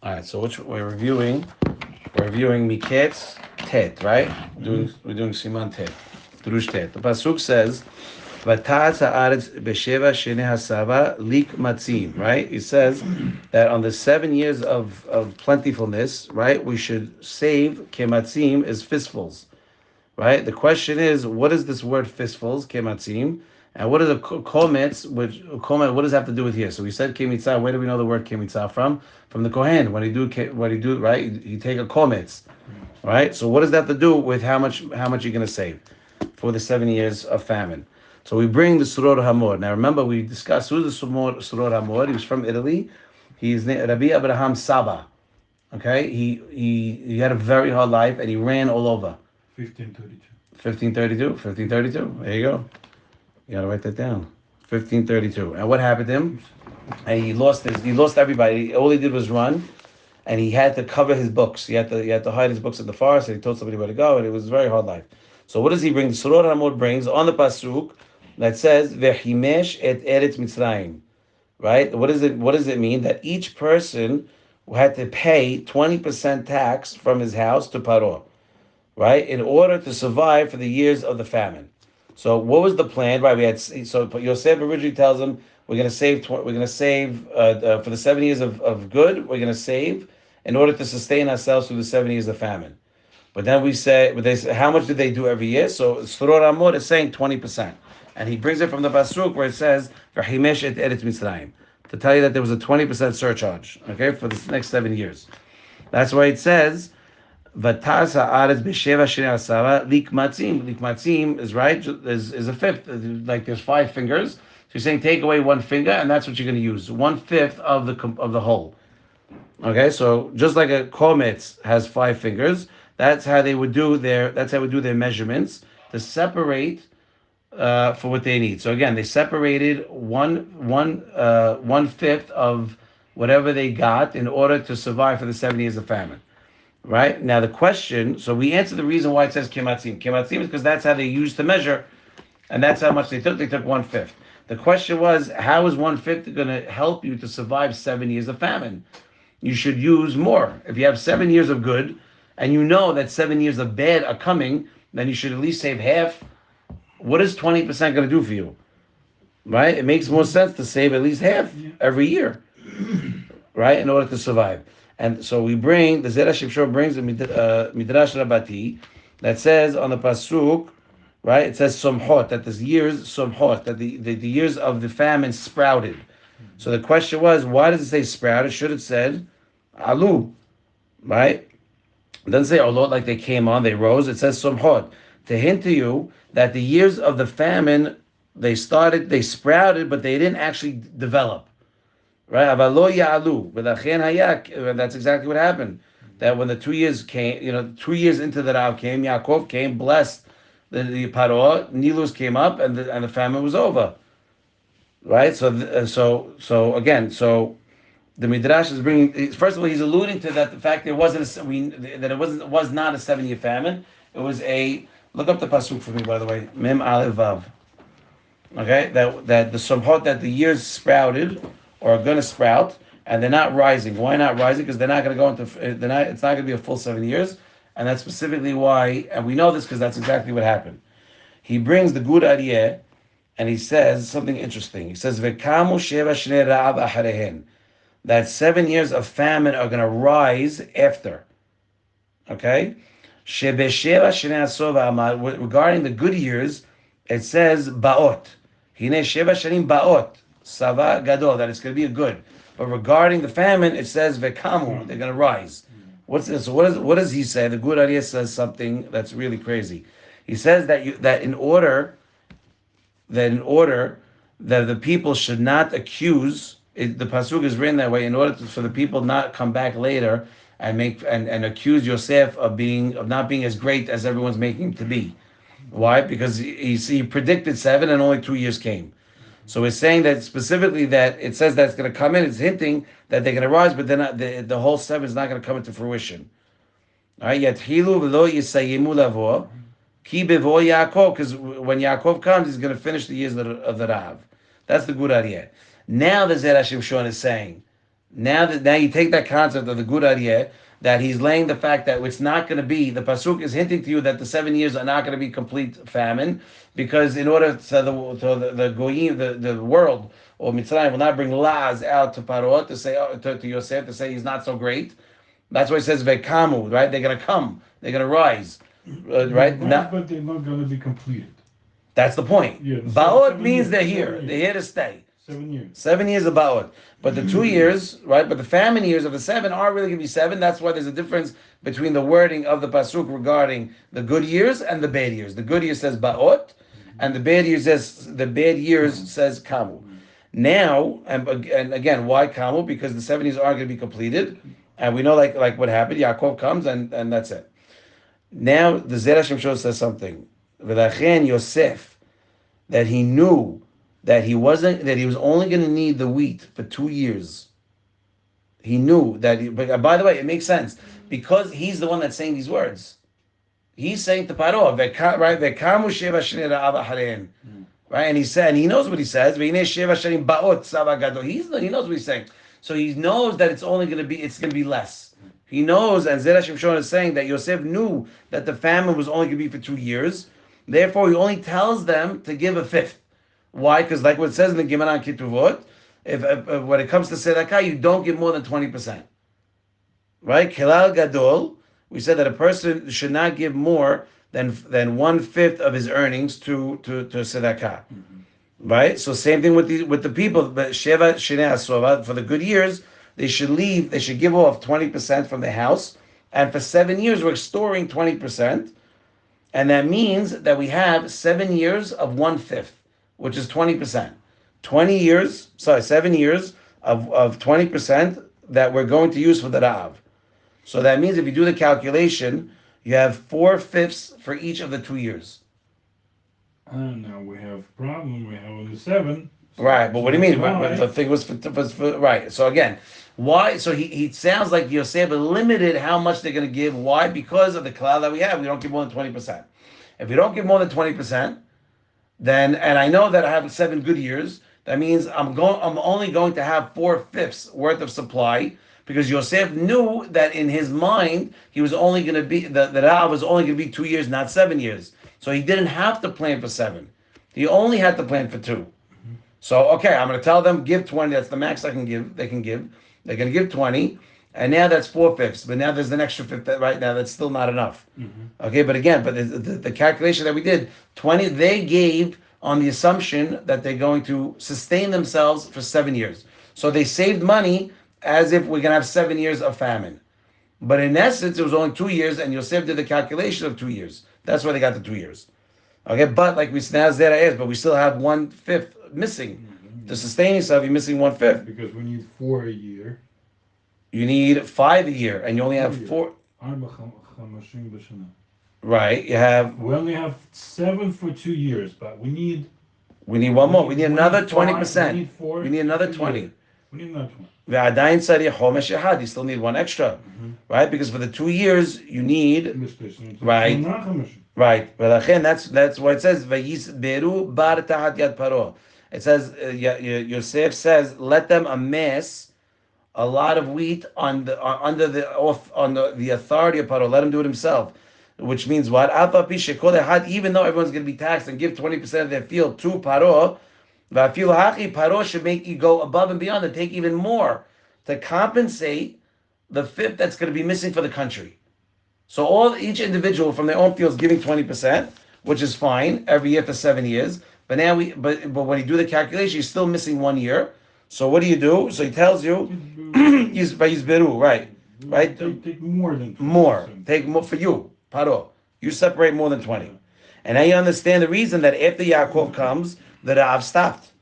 All right, so which we're reviewing? We're reviewing Mikeitz Tet, right? We're doing Siman Tet, Drush Tet. The pasuk says, "V'ta'at haaretz b'sheva shenei hasava lik matzim." Right? It says that on the 7 years of plentifulness, right, we should save kematzim as fistfuls. Right? The question is, what is this word fistfuls, kematzim? And what is a kometz, what does that have to do with here? So we said kemitzah. Where do we know the word kemitzah from? From the kohen. When he do, right? You take a kometz, right? So what does that have to do with how much you're going to save for the 7 years of famine? So we bring the Suror Hamor. Now remember, we discussed who's the Suror Hamor. He was from Italy. He's Rabbi Abraham Saba. Okay, he had a very hard life and he ran all over. 1532. 1532. There you go. You gotta write that down. 1532. And what happened to him? And he lost everybody. All he did was run, and he had to cover his books. He had to hide his books in the forest, and he told somebody where to go, and it was a very hard life. So what does he bring? The Suror Hamor brings on the pasuk that says Vehimesh et Eretz Mitzrayim. Right? What does it mean? That each person had to pay 20% tax from his house to Paro, right, in order to survive for the years of the famine. So what was the plan? Right, Yosef originally tells him we're going to save for the 7 years of good. We're going to save in order to sustain ourselves through the 7 years of famine. But then they say, how much did they do every year? So Suror Hamor is saying 20%, and he brings it from the pasuk where it says V'himesh et Eretz Mitzrayim, to tell you that there was a 20% surcharge, okay, for the next 7 years. That's why it says V'ta'at haaretz b'sheva shenei hasava lik matzim. Lik matzim is right, is a fifth. Like there's 5 fingers. So you're saying take away 1 finger, and that's what you're going to use. 1/5 of the whole. Okay, so just like a kometz has 5 fingers, that's how they would do their measurements to separate for what they need. So again, they separated 1/5 of whatever they got in order to survive for the 7 years of famine. Right? Now the question, so we answered the reason why it says kematzim. Kematzim is because that's how they used to measure, and that's how much they took. They took 1/5. The question was, how is 1/5 going to help you to survive 7 years of famine? You should use more. If you have 7 years of good, and you know that 7 years of bad are coming, then you should at least save half. What is 20% going to do for you? Right? It makes more sense to save at least half every year, right, in order to survive. And so we bring, the Zera Shimshon brings a Midrash Rabbati that says on the pasuk, right, it says Somhot, that the years, Somhot, that the years of the famine sprouted. So the question was, why does it say sprouted? Should it said Alu, right? It doesn't say, oh Lord, like they came on, they rose. It says Somhot, to hint to you that the years of the famine, they sprouted, but they didn't actually develop. Right, that's exactly what happened. That when the 2 years came, 2 years into the Rav came, Yaakov came, blessed the Paro, Nilus came up, and the famine was over. Right, so again, the Midrash is bringing. First of all, he's alluding to that the fact there was not a 7-year famine. It was look up the pasuk for me, by the way, Mem Aleph Vav. Okay, that the Somhot, that the years sprouted, or are going to sprout, and they're not rising. Why not rising? Because they're not going to go into. It's not going to be a full 7 years, and that's specifically why. And we know this because that's exactly what happened. He brings the Gur Aryeh, and he says something interesting. He says, "V'kamu sheva shnei ra'av acharehen," that 7 years of famine are going to rise after. Okay, shebesheva shnei asov amar. Regarding the good years, it says baot. Hine sheva shanim baot. Sava gadol, that it's going to be a good. But regarding the famine, it says vekamu, they're going to rise. What's this? So what does he say? The Gur Aryeh says something that's really crazy. He says that in order that the people should not accuse. The pasuk is written that way in order for the people not come back later and accuse Yosef of not being as great as everyone's making him to be. Why? Because he predicted 7 and only 2 years came. So it's saying that specifically that it says that it's going to come in. It's hinting that they're going to rise, but then the whole 7 is not going to come into fruition. All right, Yathilu v'lo yisayimu lavo ki bevo Yaakov, because when Yaakov comes, he's going to finish the years of the Rav. That's the Gur Aryeh. Now the Zera Shimshon is saying Now you take that concept of the Gud Aryeh, that he's laying the fact that it's not going to be, the pasuk is hinting to you that the 7 years are not going to be complete famine, because in order the goyim, the world or Mitzrayim will not bring laws out to Paro to say to Yosef to say he's not so great. That's why it says vekamu, right? They're going to come, they're going to rise, right? But they're not going to be completed. That's the point. Yeah, Ba'ot means they're here. They're here to stay. 7 years. 7 years of Ba'ot. But the 2 years, right? But the famine years of the 7 are really going to be 7. That's why there's a difference between the wording of the pasuk regarding the good years and the bad years. The good years says Ba'ot, and the bad years says Kamu. Now, and again, why Kamu? Because the 7 years are going to be completed, and we know like what happened. Yaakov comes, and that's it. Now the Zera Shimshon says something. V'lachen Yosef, that he knew that he was only going to need the wheat for 2 years. He knew that. But by the way, it makes sense because he's the one that's saying these words. He's saying to Paro, right? V'kamu sheva shnei ra'av acharein. Right, and he said, and he knows what he says. He knows what he's saying. So he knows that it's going to be less. He knows, and Zera Shimshon is saying that Yosef knew that the famine was only going to be for 2 years. Therefore, he only tells them to give a fifth. Why? Because like what it says in the Gemara Kituvot, if when it comes to tzedakah, you don't give more than 20%. Right? Kelal Gadol, we said that a person should not give more than 1/5 of his earnings to tzedakah. Right? So same thing with the people. But Sheva Shnei Asova, for the good years, they should give off 20% from the house, and for 7 years we're storing 20%, and that means that we have 7 years of 1/5, which is 20%. 7 years of 20% that we're going to use for the Rav. So that means if you do the calculation, you have 4/5 for each of the 2 years. And now we have a problem. We have only 7. Right, but what do you mean? The thing was for right. So again, why? So he sounds like Yosef limited how much they're going to give. Why? Because of the cloud that we have. We don't give more than 20%. If we don't give more than 20%, then, and I know that I have 7 good years, that means I'm only going to have 4/5 worth of supply, because Yosef knew that in his mind he was only going to be the Rav was only going to be 2 years, not 7 years. So he didn't have to plan for 7. He only had to plan for 2. So okay, I'm going to tell them give 20. That's the max I can give. They're going to give 20, and now that's 4/5. But now there's an extra fifth. Right now, that's still not enough. Okay, but again, the calculation that we did, 20. They gave on the assumption that they're going to sustain themselves for 7 years. So they saved money as if we're going to have 7 years of famine. But in essence, it was only 2 years, and Yosef did the calculation of 2 years. That's why they got the 2 years. Okay, but like we now Zera is, but we still have 1/5 missing. To sustain yourself, you're missing 1/5. Because we need 4 a year. You need 5 a year, and you only have 4. Right, you have. We only have 7 for 2 years, but we need one more. We need another 20%. We need another 20. We need another 20. You still need one extra, right? Because for the 2 years you need, right? Right. But again, that's why it says Vayisberu bar tahat yad paro. It says Yosef says, let them amass a lot of wheat under the authority of Paro. Let him do it himself. Which means what? Even though everyone's going to be taxed and give 20% of their field to Paro, Paro should make you go above and beyond and take even more to compensate the fifth that's going to be missing for the country. So each individual from their own field is giving 20%, which is fine every year for 7 years. But now but when you do the calculation, you're still missing 1 year. So what do you do? So he tells you, Yizberu, right? Take more than 20%. More. Take more for you, Paro. You separate more than 20. And now you understand the reason that after Yaakov comes, the Rav stopped.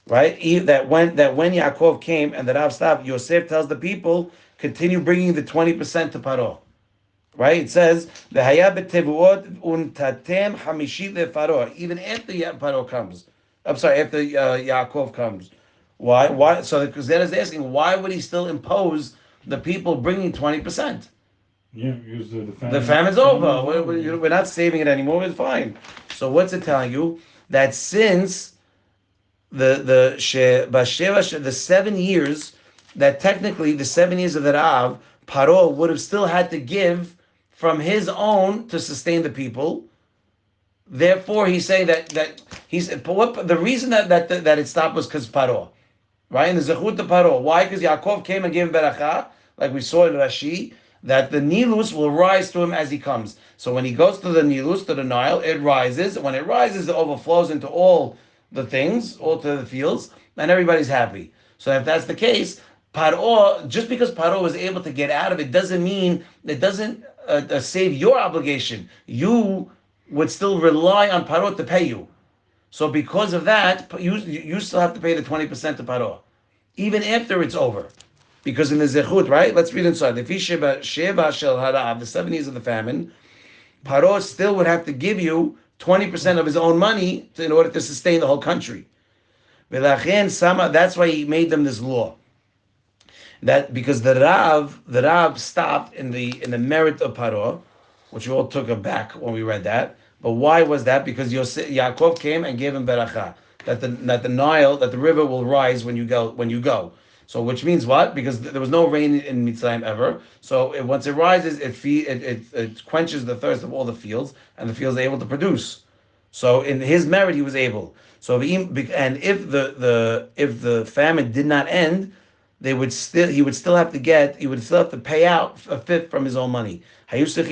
Right? That when Yaakov came and the Rav stopped, Yosef tells the people, continue bringing the 20% to Paro. Right? It says, "V'haya b'tevuot untatem hamishit leFaro." Even after Paro comes, after Yaakov comes. Why? So because that is asking, why would he still impose the people bringing 20%? Yeah, because the famine's over. We're not saving it anymore. It's fine. So what's it telling you? That since the 7 years that technically the 7 years of the Rav, Paro would have still had to give from his own to sustain the people. Therefore, he's saying that he's the reason that it stopped was because Paro, right? And the zechut to Paro. Why? Because Yaakov came and gave him beracha, like we saw in Rashi, that the Nilus will rise to him as he comes. So when he goes to the Nilus, to the Nile, it rises. When it rises, it overflows into all the things, all to the fields, and everybody's happy. So if that's the case, Paro, just because Paro was able to get out of it, doesn't mean it doesn't save your obligation. You would still rely on Paro to pay you. So because of that, you still have to pay the 20% to Paro, even after it's over. Because in the Zechut, right? Let's read inside. The 7 years of the famine, Paro still would have to give you 20% of his own money in order to sustain the whole country. That's why he made them this law. That because the Rav stopped in the merit of Paro, which we all took aback when we read that. But why was that? Because Yaakov came and gave him beracha, that the Nile, that the river will rise when you go. So which means what? Because there was no rain in Mitzrayim ever. So once it rises, it quenches the thirst of all the fields, and the fields are able to produce. So in his merit, he was able. So if the famine did not end, he would still have to pay out a fifth from his own money. They would have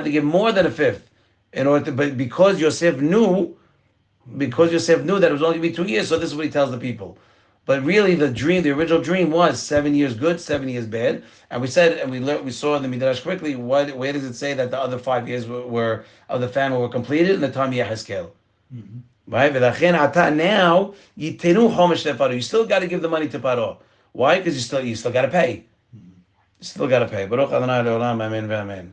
to give more than a fifth in order to, but because Yosef knew that it was only going to be 2 years, so this is what he tells the people. But really, the original dream was 7 years good, 7 years bad. And we said, and we saw in the Midrash quickly, where does it say that the other 5 years were of the famine were completed in the time of Yehezkel? Mm-hmm. Right? Now, you still got to give the money to Paro. Why? Because you still got to pay. You still got to pay. Baruch Adonai Le'olam, amen v'amen.